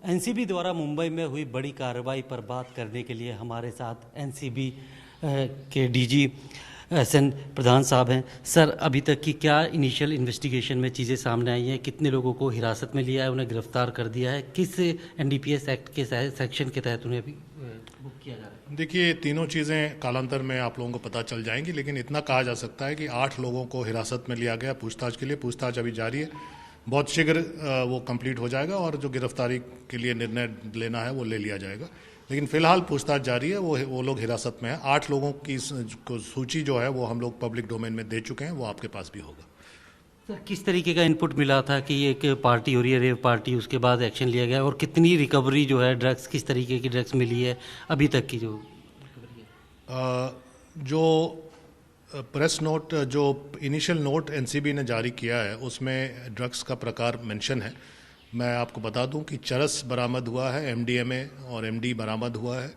NCB द्वारा मुंबई में हुई बड़ी कार्रवाई पर बात करने के लिए हमारे साथ एनसीबी के डीजी एसएन प्रधान साहब हैं। सर, अभी तक की क्या इनिशियल इन्वेस्टिगेशन में चीज़ें सामने आई हैं? कितने लोगों को हिरासत में लिया है, उन्हें गिरफ्तार कर दिया है? किस एनडीपीएस एक्ट के सेक्शन के तहत उन्हें अभी बुक किया जा रहा है? देखिए, तीनों चीज़ें कालांतर में आप लोगों को पता चल जाएंगी, लेकिन इतना कहा जा सकता है कि 8 लोगों को हिरासत में लिया गया पूछताछ के लिए। पूछताछ अभी जारी है, बहुत शीघ्र वो कंप्लीट हो जाएगा और जो गिरफ्तारी के लिए निर्णय लेना है वो ले लिया जाएगा। लेकिन फिलहाल पूछताछ जारी है, वो लोग हिरासत में हैं। 8 लोगों की सूची जो है वो हम लोग पब्लिक डोमेन में दे चुके हैं, वो आपके पास भी होगा। सर, किस तरीके का इनपुट मिला था कि एक पार्टी हो रही है, रेव पार्टी, उसके बाद एक्शन लिया गया, और कितनी रिकवरी जो है ड्रग्स, किस तरीके की ड्रग्स मिली है अभी तक की जो रिकवरी है? जो प्रेस नोट, जो इनिशियल नोट एनसीबी ने जारी किया है उसमें ड्रग्स का प्रकार मेंशन है। मैं आपको बता दूं कि चरस बरामद हुआ है, एमडीएमए और एमडी बरामद हुआ है,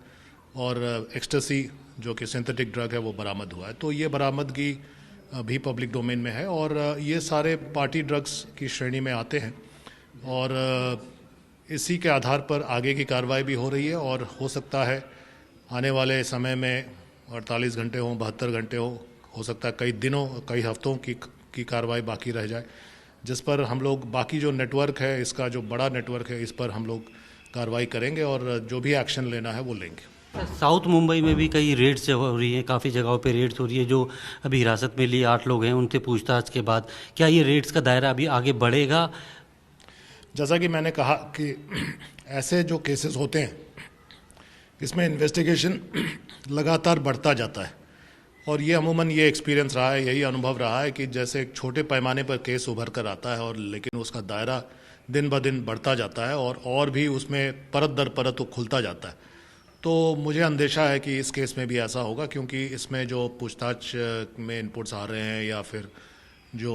और एक्सटेसी जो कि सिंथेटिक ड्रग है वो बरामद हुआ है। तो ये बरामदगी भी पब्लिक डोमेन में है और ये सारे पार्टी ड्रग्स की श्रेणी में आते हैं, और इसी के आधार पर आगे की कार्रवाई भी हो रही है। और हो सकता है आने वाले समय में 48 घंटे हों, 72 घंटे हो सकता है कई दिनों, कई हफ्तों की कार्रवाई बाकी रह जाए, जिस पर हम लोग बाकी जो नेटवर्क है, इसका जो बड़ा नेटवर्क है, इस पर हम लोग कार्रवाई करेंगे और जो भी एक्शन लेना है वो लेंगे। साउथ मुंबई में भी कई रेड्स हो रही हैं, काफ़ी जगहों पे रेड्स हो रही है। जो अभी हिरासत में लिए 8 लोग हैं, उनसे पूछताछ के बाद क्या ये रेड्स का दायरा अभी आगे बढ़ेगा? जैसा कि मैंने कहा कि ऐसे जो केसेस होते हैं इसमें इन्वेस्टिगेशन लगातार बढ़ता जाता है, और ये अमूमन ये एक्सपीरियंस रहा है, यही अनुभव रहा है कि जैसे एक छोटे पैमाने पर केस उभर कर आता है, और लेकिन उसका दायरा दिन ब दिन बढ़ता जाता है और भी उसमें परत दर परत वो खुलता जाता है। तो मुझे अंदेशा है कि इस केस में भी ऐसा होगा, क्योंकि इसमें जो पूछताछ में इनपुट्स आ रहे हैं या फिर जो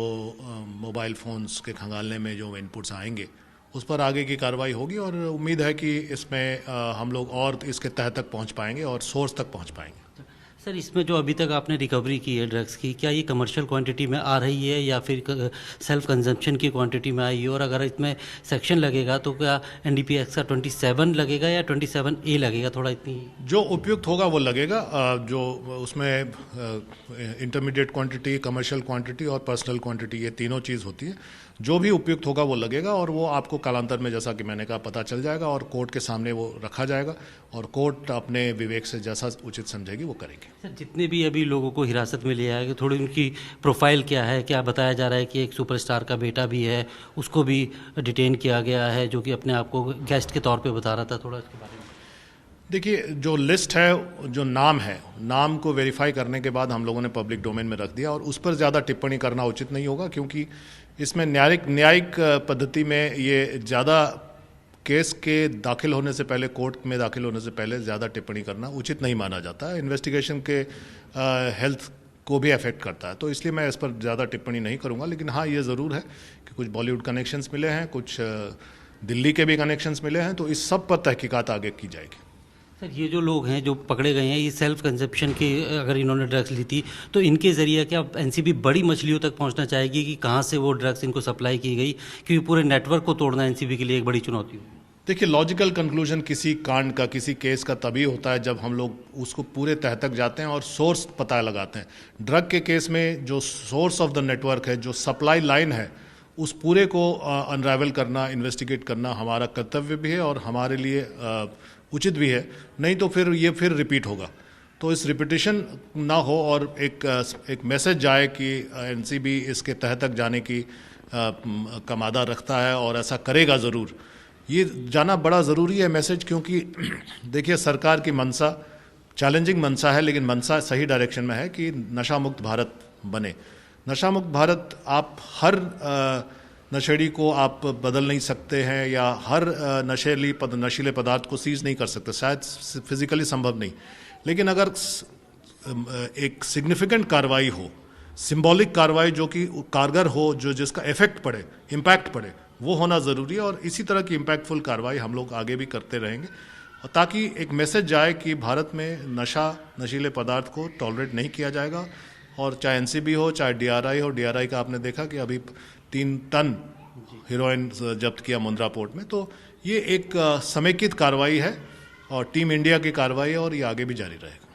मोबाइल फ़ोन्स के खंगालने में जो इनपुट्स आएंगे उस पर आगे की कार्रवाई होगी, और उम्मीद है कि इसमें हम लोग और इसके तह तक पहुंच पाएंगे और सोर्स तक पहुंच पाएंगे। सर, इसमें जो अभी तक आपने रिकवरी की है ड्रग्स की, क्या ये कमर्शियल क्वांटिटी में आ रही है या फिर सेल्फ कंजम्पशन की क्वांटिटी में आई है? और अगर इसमें सेक्शन लगेगा तो क्या एनडीपीएस का 27 लगेगा या 27A लगेगा? थोड़ा इतनी जो उपयुक्त होगा वो लगेगा। जो उसमें इंटरमीडिएट क्वांटिटी, कमर्शियल क्वांटिटी और पर्सनल क्वांटिटी, ये तीनों चीज़ होती है। जो भी उपयुक्त होगा वो लगेगा, और वो आपको कालांतर में, जैसा कि मैंने कहा, पता चल जाएगा और कोर्ट के सामने वो रखा जाएगा, और कोर्ट अपने विवेक से जैसा उचित समझेगी वो करेगी। सर, जितने भी अभी लोगों को हिरासत में लिया है, थोड़ी उनकी प्रोफाइल क्या है? क्या बताया जा रहा है कि एक सुपरस्टार का बेटा भी है, उसको भी डिटेन किया गया है, जो कि अपने आप को गेस्ट के तौर पे बता रहा था? थोड़ा इसके बारे में देखिए, जो लिस्ट है, जो नाम है, नाम को वेरीफाई करने के बाद हम लोगों ने पब्लिक डोमेन में रख दिया, और उस पर ज़्यादा टिप्पणी करना उचित नहीं होगा, क्योंकि इसमें न्यायिक पद्धति में ये ज़्यादा केस के दाखिल होने से पहले, कोर्ट में दाखिल होने से पहले ज़्यादा टिप्पणी करना उचित नहीं माना जाता है। इन्वेस्टिगेशन के हेल्थ को भी अफेक्ट करता है, तो इसलिए मैं इस पर ज़्यादा टिप्पणी नहीं करूँगा। लेकिन हाँ, ये ज़रूर है कि कुछ बॉलीवुड कनेक्शंस मिले हैं, कुछ दिल्ली के भी कनेक्शंस मिले हैं, तो इस सब पर तहकीकात आगे की जाएगी। सर, ये जो लोग हैं जो पकड़े गए हैं, ये सेल्फ कंजप्शन की अगर इन्होंने ड्रग्स ली थी, तो इनके ज़रिए क्या एनसीबी बड़ी मछलियों तक पहुंचना चाहेगी कि कहां से वो ड्रग्स इनको सप्लाई की गई? क्योंकि पूरे नेटवर्क को तोड़ना एनसीबी के लिए एक बड़ी चुनौती होगी। देखिए, लॉजिकल कंक्लूजन किसी कांड का, किसी केस का तभी होता है जब हम लोग उसको पूरे तह तक जाते हैं और सोर्स पता लगाते हैं। ड्रग के केस में जो सोर्स ऑफ द नेटवर्क है, जो सप्लाई लाइन है, उस पूरे को अनरावल करना, इन्वेस्टिगेट करना हमारा कर्तव्य भी है और हमारे लिए उचित भी है। नहीं तो फिर ये रिपीट होगा। तो इस रिपीटिशन ना हो और एक मैसेज जाए कि एनसीबी इसके तह तक जाने की का मादा रखता है और ऐसा करेगा ज़रूर। ये जाना बड़ा ज़रूरी है मैसेज, क्योंकि देखिए, सरकार की मंशा चैलेंजिंग मंशा है, लेकिन मंशा सही डायरेक्शन में है कि नशा मुक्त भारत बने। नशा मुक्त भारत, आप हर नशेड़ी को आप बदल नहीं सकते हैं, या हर नशीले पदार्थ को सीज नहीं कर सकते, शायद फिजिकली संभव नहीं। लेकिन अगर एक सिग्निफिकेंट कार्रवाई हो, सिंबॉलिक कार्रवाई जो कि कारगर हो, जो जिसका इफेक्ट पड़े, इम्पैक्ट पड़े, वो होना ज़रूरी है। और इसी तरह की इम्पैक्टफुल कार्रवाई हम लोग आगे भी करते रहेंगे, और ताकि एक मैसेज जाए कि भारत में नशीले पदार्थ को टॉलरेट नहीं किया जाएगा। और चाहे एनसीबी हो, चाहे डीआरआई हो, डीआरआई का आपने देखा कि अभी 3 टन हेरोइन जब्त किया मुंद्रा पोर्ट में। तो ये एक समेकित कार्रवाई है और टीम इंडिया की कार्रवाई है और ये आगे भी जारी रहेगा।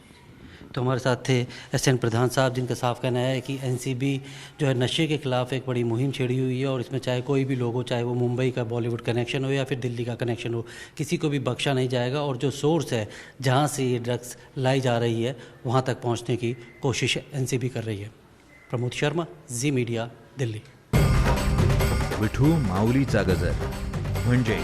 तो हमारे साथ थे एसएन प्रधान साहब, जिनका साफ कहना है कि एनसीबी जो है नशे के खिलाफ एक बड़ी मुहिम छेड़ी हुई है और इसमें चाहे कोई भी लोग हो, चाहे वो मुंबई का बॉलीवुड कनेक्शन हो या फिर दिल्ली का कनेक्शन हो, किसी को भी बख्शा नहीं जाएगा। और जो सोर्स है जहां से ये ड्रग्स लाई जा रही है वहां तक पहुंचने की कोशिश एनसीबी कर रही है। प्रमोद शर्मा, जी मीडिया, दिल्ली। विठू माऊलीचा गजर म्हणजे